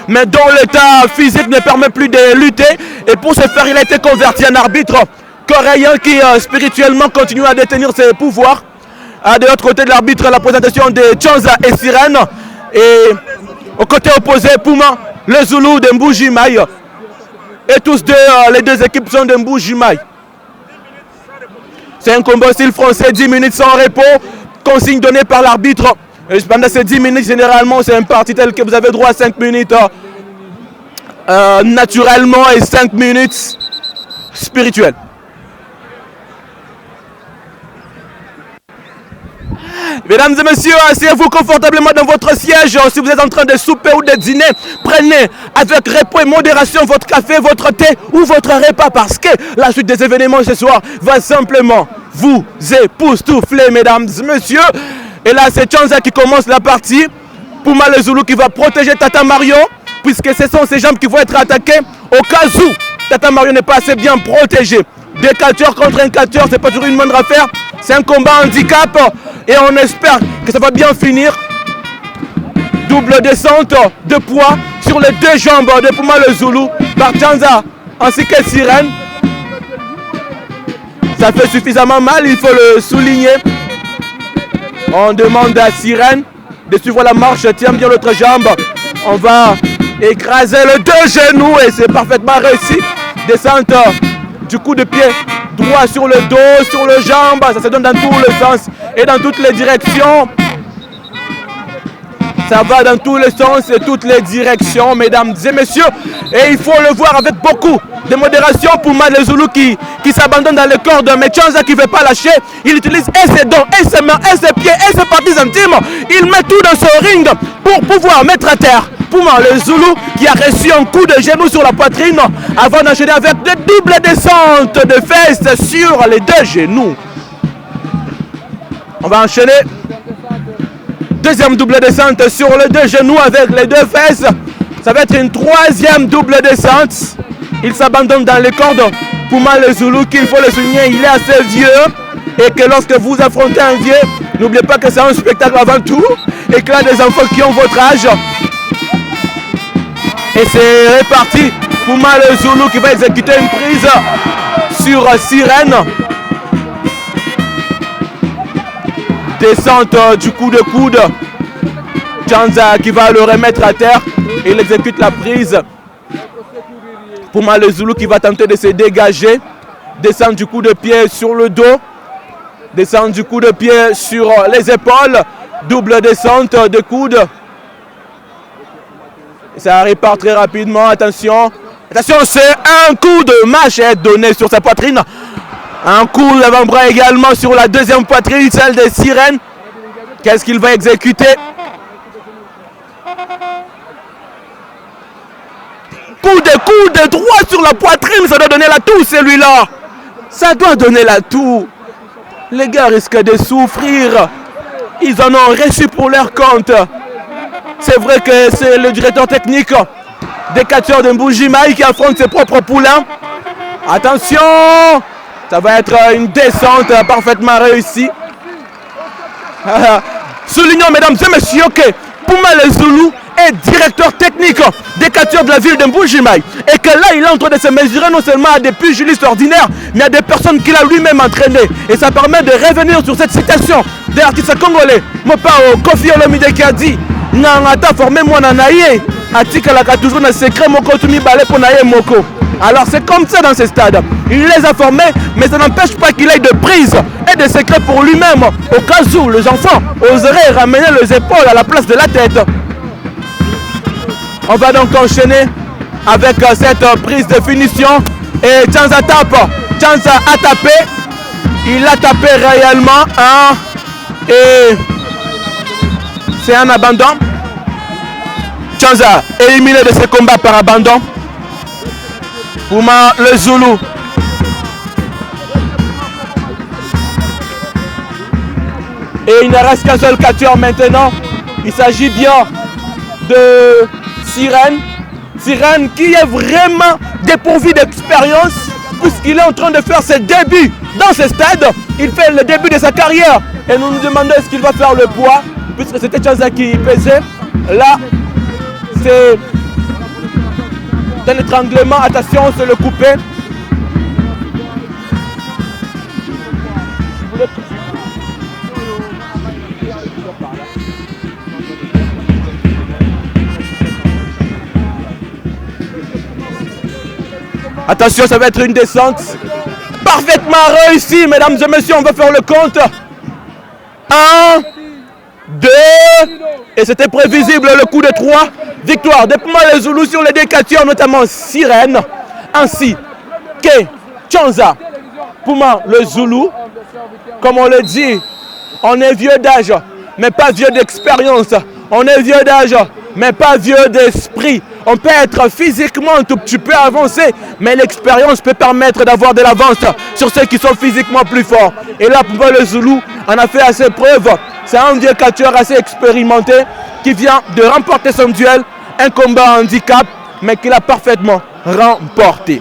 mais dont l'état physique ne permet plus de lutter. Et pour ce faire, il a été converti en arbitre coréen qui spirituellement continue à détenir ses pouvoirs. De l'autre côté de l'arbitre, la présentation de Chanza et Sirène. Et au côté opposé, Puma, le Zoulou de Mbujimaï. Et tous deux, les deux équipes sont de Mbujimaï. C'est un combat style français, 10 minutes sans repos. Consigne donnée par l'arbitre. Pendant ces 10 minutes, généralement, c'est un parti tel que vous avez droit à 5 minutes naturellement et 5 minutes spirituelles. Mesdames et messieurs, asseyez-vous confortablement dans votre siège. Si vous êtes en train de souper ou de dîner, prenez avec repos et modération votre café, votre thé ou votre repas parce que la suite des événements ce soir va simplement vous époustoufler, mesdames et messieurs. Et là, c'est Chanza qui commence la partie. Puma le Zoulou qui va protéger Tata Marion puisque ce sont ses jambes qui vont être attaquées au cas où Tata Marion n'est pas assez bien protégée. Deux catcheurs contre un catcheur, c'est pas toujours une moindre affaire. C'est un combat handicap et on espère que ça va bien finir. Double descente de poids sur les deux jambes de Puma le Zoulou par Chanza ainsi que Sirène. Ça fait suffisamment mal, il faut le souligner. On demande à Sirène de suivre la marche, tiens bien l'autre jambe. On va écraser le deux genoux et c'est parfaitement réussi. Descente du coup de pied droit sur le dos, sur le jambe, ça se donne dans tous les sens et dans toutes les directions. Ça va dans tous les sens et toutes les directions, mesdames et messieurs. Et il faut le voir avec beaucoup de modération pour le Zoulou qui s'abandonne dans le corps de Chanza qui ne veut pas lâcher. Il utilise et ses dents, et ses mains, et ses pieds, et ses parties intimes. Il met tout dans son ring pour pouvoir mettre à terre Puma le Zoulou qui a reçu un coup de genou sur la poitrine avant d'enchaîner avec de doubles descentes de fesses sur les deux genoux. On va enchaîner. Deuxième double descente sur les deux genoux avec les deux fesses. Ça va être une troisième double descente. Il s'abandonne dans les cordes. Puma le Zoulou, qu'il faut le souligner, il est assez vieux. Et que lorsque vous affrontez un vieux, n'oubliez pas que c'est un spectacle avant tout. Et qu'il y a des enfants qui ont votre âge. Et c'est reparti. Puma le Zoulou qui va exécuter une prise sur Sirène. Descente du coup de coude. Chanza qui va le remettre à terre. Et il exécute la prise. Puma le Zoulou qui va tenter de se dégager. Descendre du coup de pied sur le dos. Descendre du coup de pied sur les épaules. Double descente de coude. Ça répare très rapidement. Attention. Attention, c'est un coup de machette donné sur sa poitrine. Un coup d'avant-bras également sur la deuxième poitrine, celle de Sirène. Qu'est-ce qu'il va exécuter? Coup de droit sur la poitrine, ça doit donner la toux celui-là. Ça doit donner la toux. Les gars risquent de souffrir. Ils en ont reçu pour leur compte. C'est vrai que c'est le directeur technique des catcheurs de Mbujimaï qui affronte ses propres poulains. Attention! Ça va être une descente parfaitement réussie. Soulignons, mesdames et messieurs, que Puma le Zoulou est directeur technique des catcheurs de la ville de Mbujimaï. Et que là, il est en train de se mesurer non seulement à des pugilistes ordinaires, mais à des personnes qu'il a lui-même entraînées. Et ça permet de revenir sur cette citation de l'artiste congolais, Mopao Kofi Olomide qui a dit Nangata formez-moi nanaye, atikalaka toujours dans secret moko tumi balé pour naye moko. Alors c'est comme ça dans ces stades. Il les a formés, mais ça n'empêche pas qu'il ait de prise et de secrets pour lui-même. Au cas où les enfants oseraient ramener les épaules à la place de la tête. On va donc enchaîner avec cette prise de finition. Et Chanza tape. Chanza a tapé. Il a tapé réellement. Et c'est un abandon. Chanza éliminé de ce combat par abandon. Puma le Zoulou. Et il ne reste qu'un seul catcheur maintenant. Il s'agit bien de Sirène. Sirène qui est vraiment dépourvu d'expérience puisqu'il est en train de faire ses débuts dans ce stade. Il fait le début de sa carrière et nous nous demandons est-ce qu'il va faire le poids puisque c'était Chanza qui pesait. Là, c'est d'un étranglement. Attention, c'est le coupé. Attention, ça va être une descente parfaitement réussie, mesdames et messieurs. On va faire le compte. 1, 2, et c'était prévisible le coup de 3. Victoire de Puma le Zoulou sur les décatures, notamment Sirène, ainsi que Tchanza. Puma le Zoulou, comme on le dit, on est vieux d'âge, mais pas vieux d'expérience. On est vieux d'âge, mais pas vieux d'esprit. On peut être physiquement un tout petit peu avancé, mais l'expérience peut permettre d'avoir de l'avance sur ceux qui sont physiquement plus forts. Et là, Puma le Zoulou en a fait assez preuve. C'est un vieux catcheur assez expérimenté qui vient de remporter son duel, un combat handicap, mais qu'il a parfaitement remporté.